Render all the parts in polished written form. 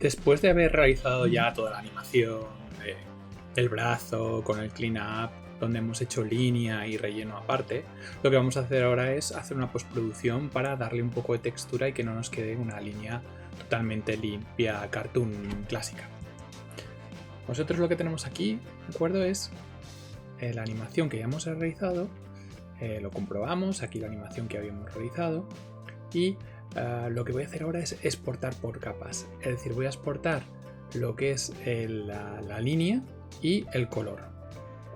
Después de haber realizado ya toda la animación del brazo con el clean up, donde hemos hecho línea y relleno aparte, lo que vamos a hacer ahora es hacer una postproducción para darle un poco de textura y que no nos quede una línea totalmente limpia, cartoon clásica. Nosotros lo que tenemos aquí, ¿de acuerdo? Es la animación que ya hemos realizado, lo comprobamos, aquí la animación que habíamos realizado, y lo que voy a hacer ahora es exportar por capas, es decir, voy a exportar lo que es la línea y el color.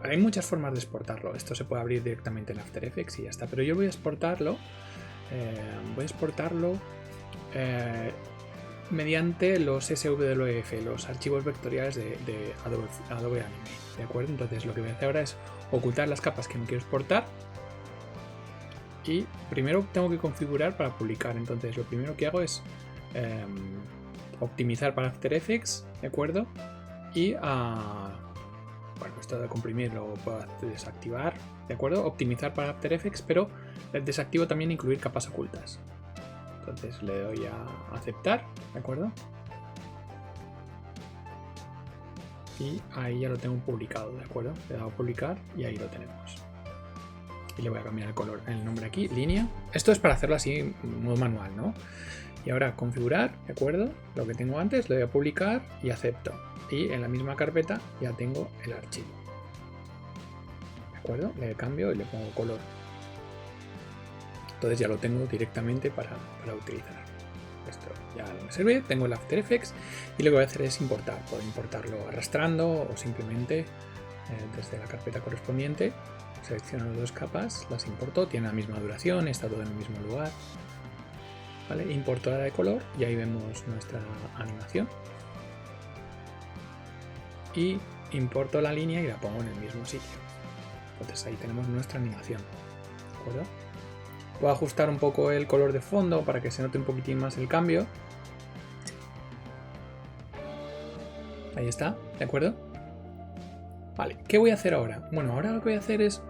Hay muchas formas de exportarlo, esto se puede abrir directamente en After Effects y ya está, pero yo voy a exportarlo mediante los SWF, los archivos vectoriales de Adobe Animate, ¿de acuerdo? Entonces lo que voy a hacer ahora es ocultar las capas que no quiero exportar y primero tengo que configurar para publicar. Entonces lo primero que hago es optimizar para After Effects, ¿de acuerdo? Y bueno, esto de comprimir lo puedo desactivar, ¿de acuerdo? Optimizar para After Effects, pero desactivo también incluir capas ocultas. Entonces le doy a aceptar, ¿de acuerdo? Y ahí ya lo tengo publicado, ¿de acuerdo? Le he dado a publicar y ahí lo tenemos. Y le voy a cambiar el color, el nombre aquí, línea. Esto es para hacerlo así en modo manual, ¿no? Y ahora configurar, ¿de acuerdo? Lo que tengo antes, le doy a publicar y acepto. Y en la misma carpeta ya tengo el archivo. ¿De acuerdo? Le cambio y le pongo color. Entonces ya lo tengo directamente para utilizar. Esto ya no me sirve, tengo el After Effects y lo que voy a hacer es importar. Puedo importarlo arrastrando o simplemente desde la carpeta correspondiente. Selecciono las dos capas, las importo, tiene la misma duración, está todo en el mismo lugar. ¿Vale? Importo la de color y ahí vemos nuestra animación. Y importo la línea y la pongo en el mismo sitio. Entonces ahí tenemos nuestra animación. ¿De acuerdo? Puedo ajustar un poco el color de fondo para que se note un poquitín más el cambio. Ahí está, ¿de acuerdo? Vale, ¿qué voy a hacer ahora? Bueno, ahora lo que voy a hacer es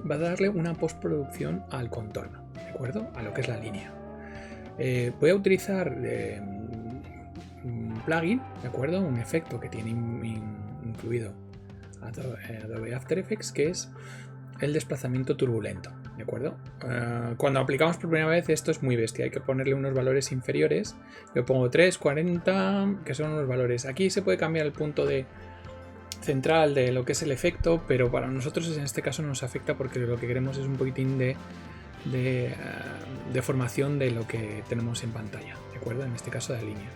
darle una postproducción al contorno, ¿de acuerdo? A lo que es la línea. Voy a utilizar un plugin, ¿de acuerdo? Un efecto que tiene incluido Adobe After Effects, que es el desplazamiento turbulento, ¿de acuerdo? Cuando aplicamos por primera vez esto es muy bestia, hay que ponerle unos valores inferiores. Yo pongo 3, 40, que son unos valores. Aquí se puede cambiar el punto central de lo que es el efecto, pero para nosotros en este caso nos afecta porque lo que queremos es un poquitín de deformación de lo que tenemos en pantalla, ¿de acuerdo? En este caso de la línea.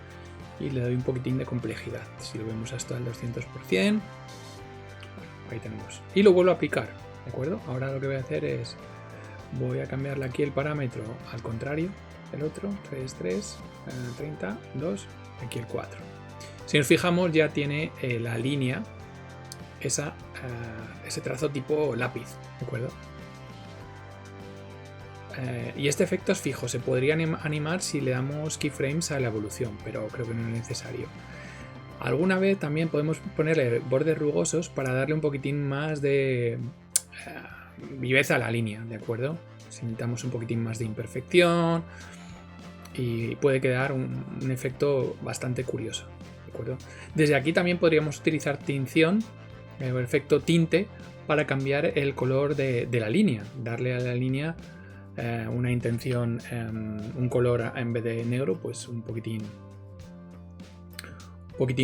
Y le doy un poquitín de complejidad. Si lo vemos hasta el 200%, bueno, ahí tenemos. Y lo vuelvo a aplicar, ¿de acuerdo? Ahora lo que voy a hacer es, voy a cambiarle aquí el parámetro al contrario, el otro, 3, 30, 2, aquí el 4. Si nos fijamos ya tiene la línea, ese trazo tipo lápiz, ¿de acuerdo? Y este efecto es fijo, se podría animar si le damos keyframes a la evolución, pero creo que no es necesario. Alguna vez también podemos ponerle bordes rugosos para darle un poquitín más de viveza a la línea, ¿de acuerdo? Si necesitamos un poquitín más de imperfección y puede quedar un efecto bastante curioso, ¿de acuerdo? Desde aquí también podríamos utilizar tinción, el efecto tinte, para cambiar el color de la línea, darle a la línea una intención, un color en vez de negro, pues un poquitín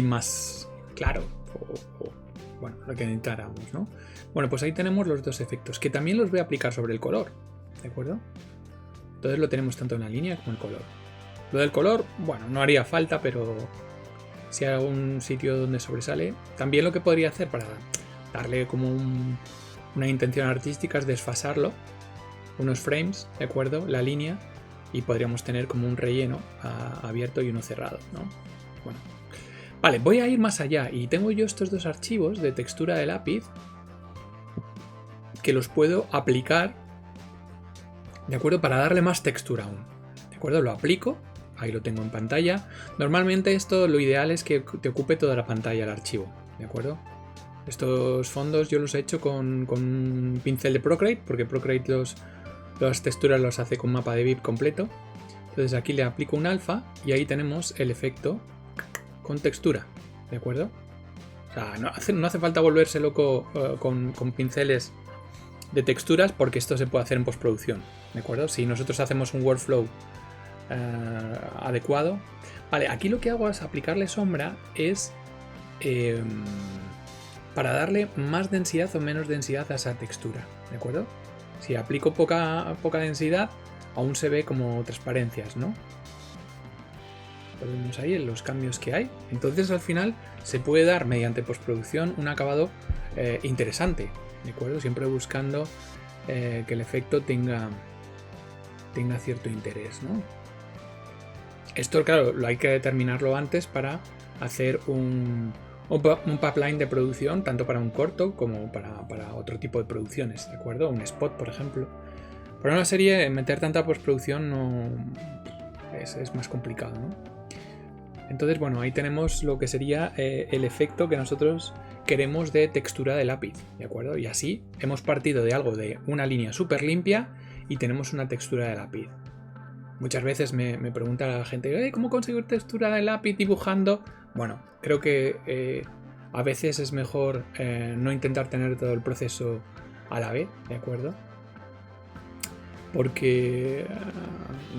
más claro, o bueno, lo que necesitáramos, ¿no? Bueno, pues ahí tenemos los dos efectos, que también los voy a aplicar sobre el color, ¿de acuerdo? Entonces lo tenemos tanto en la línea como en el color. Lo del color, bueno, no haría falta, pero si hay algún sitio donde sobresale, también lo que podría hacer para darle como una intención artística es desfasarlo unos frames, ¿de acuerdo? La línea, y podríamos tener como un relleno abierto y uno cerrado, ¿no? Bueno, vale, voy a ir más allá y tengo yo estos dos archivos de textura de lápiz que los puedo aplicar, ¿de acuerdo? Para darle más textura aún, ¿de acuerdo? Lo aplico, ahí lo tengo en pantalla. Normalmente esto lo ideal es que te ocupe toda la pantalla el archivo, ¿de acuerdo? Estos fondos yo los he hecho con un pincel de Procreate, porque Procreate las texturas los hace con mapa de VIP completo. Entonces aquí le aplico un alfa y ahí tenemos el efecto con textura, ¿de acuerdo? O sea, no hace falta volverse loco con pinceles de texturas, porque esto se puede hacer en postproducción, ¿de acuerdo? Si nosotros hacemos un workflow adecuado. Vale, aquí lo que hago es aplicarle sombra, es para darle más densidad o menos densidad a esa textura, ¿de acuerdo? Si aplico poca densidad, aún se ve como transparencias, ¿no? Lo vemos ahí en los cambios que hay. Entonces al final se puede dar mediante postproducción un acabado interesante, ¿de acuerdo? Siempre buscando que el efecto tenga cierto interés, ¿no? Esto, claro, lo hay que determinarlo antes para hacer un pipeline de producción, tanto para un corto como para otro tipo de producciones, ¿de acuerdo? Un spot, por ejemplo. Para una serie, meter tanta postproducción no es más complicado, ¿no? Entonces, bueno, ahí tenemos lo que sería el efecto que nosotros queremos de textura de lápiz, ¿de acuerdo? Y así hemos partido de algo de una línea súper limpia y tenemos una textura de lápiz. Muchas veces me pregunta la gente, ¿cómo conseguir textura de lápiz dibujando? Bueno, creo que a veces es mejor no intentar tener todo el proceso a la vez, ¿de acuerdo? Porque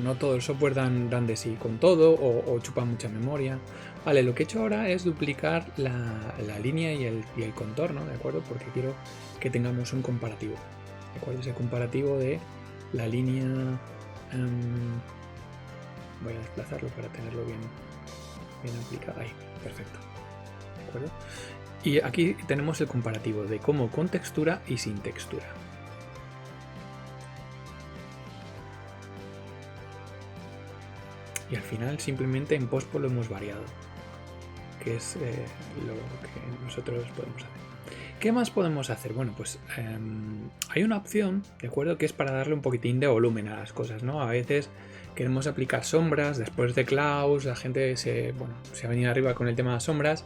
no todo el software dan de sí con todo o chupa mucha memoria. Vale, lo que he hecho ahora es duplicar la línea y el contorno, ¿de acuerdo? Porque quiero que tengamos un comparativo, ¿de acuerdo? Ese comparativo de la línea... voy a desplazarlo para tenerlo bien aplicado. Ahí, perfecto. ¿De acuerdo? Y aquí tenemos el comparativo de cómo con textura y sin textura. Y al final simplemente en post lo hemos variado, que es lo que nosotros podemos hacer. ¿Qué más podemos hacer? Bueno, pues hay una opción, ¿de acuerdo? Que es para darle un poquitín de volumen a las cosas, ¿no? A veces queremos aplicar sombras después de Klaus, la gente se ha venido arriba con el tema de las sombras.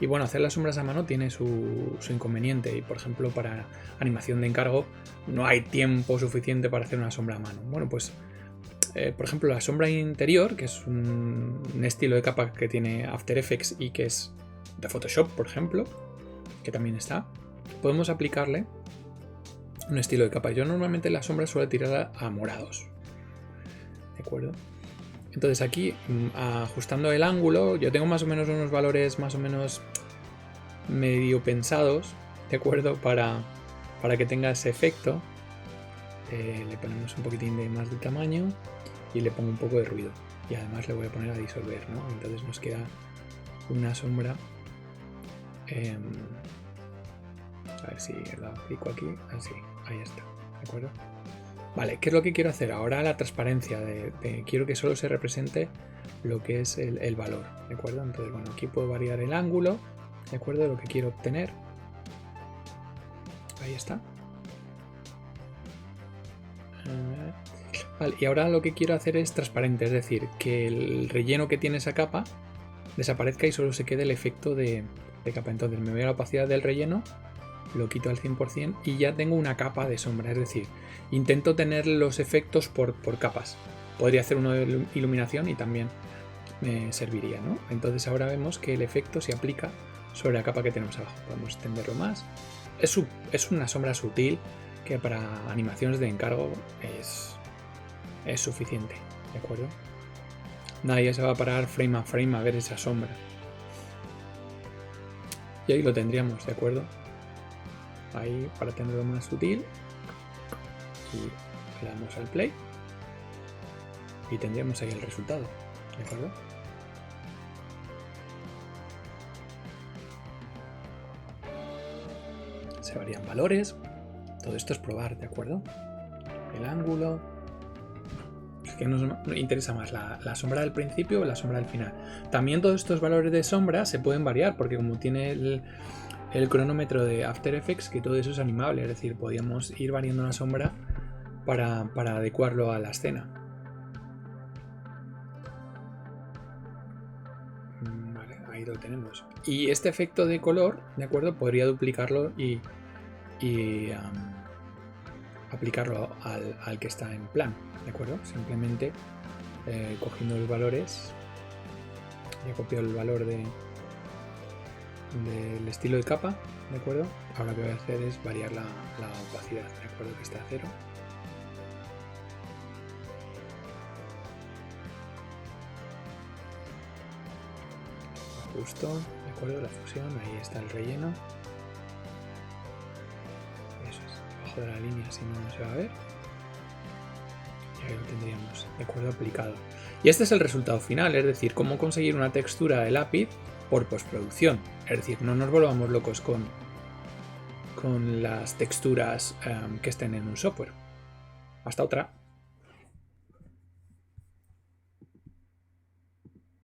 Y bueno, hacer las sombras a mano tiene su inconveniente. Y por ejemplo, para animación de encargo no hay tiempo suficiente para hacer una sombra a mano. Bueno, pues por ejemplo, la sombra interior, que es un estilo de capa que tiene After Effects y que es de Photoshop, por ejemplo, que también está, podemos aplicarle un estilo de capa. Yo normalmente la sombra suelo tirar a morados, ¿de acuerdo? Entonces aquí, ajustando el ángulo, yo tengo más o menos unos valores más o menos medio pensados, ¿de acuerdo? Para que tenga ese efecto. Le ponemos un poquitín más de tamaño y le pongo un poco de ruido. Y además le voy a poner a disolver, ¿no? Entonces nos queda una sombra. A ver si la aplico aquí. Así, ahí está, ¿de acuerdo? Vale, ¿qué es lo que quiero hacer? Ahora la transparencia. Quiero que solo se represente lo que es el valor, ¿de acuerdo? Entonces, bueno, aquí puedo variar el ángulo, ¿de acuerdo? De lo que quiero obtener. Ahí está. Vale, y ahora lo que quiero hacer es transparente, es decir, que el relleno que tiene esa capa desaparezca y solo se quede el efecto de capa. Entonces me voy a la opacidad del relleno, lo quito al 100% y ya tengo una capa de sombra, es decir, intento tener los efectos por capas. Podría hacer uno de iluminación y también me serviría, ¿no? Entonces ahora vemos que el efecto se aplica sobre la capa que tenemos abajo. Podemos extenderlo más. Es una sombra sutil que para animaciones de encargo es suficiente, ¿de acuerdo? Nadie se va a parar frame a frame a ver esa sombra. Y ahí lo tendríamos, ¿de acuerdo? Ahí para tenerlo más sutil. Y le damos al play. Y tendríamos ahí el resultado, ¿de acuerdo? Se varían valores. Todo esto es probar, ¿de acuerdo? El ángulo. Es que nos interesa más la sombra del principio o la sombra del final. También todos estos valores de sombra se pueden variar porque como tiene el cronómetro de After Effects, que todo eso es animable, es decir, podíamos ir variando la sombra para adecuarlo a la escena. Vale, ahí lo tenemos. Y este efecto de color, ¿de acuerdo? Podría duplicarlo y aplicarlo al que está en plan, ¿de acuerdo? Simplemente cogiendo los valores Ya he copiado el valor del estilo de capa, ¿de acuerdo? Ahora lo que voy a hacer es variar la opacidad, ¿de acuerdo? Que está a 0. Justo, ¿de acuerdo? La fusión, ahí está el relleno. Eso es, abajo de la línea, si no, no se va a ver. Y ahí lo tendríamos, ¿de acuerdo? Aplicado. Y este es el resultado final, es decir, cómo conseguir una textura de lápiz por postproducción. Es decir, no nos volvamos locos con las texturas que estén en un software. Hasta otra.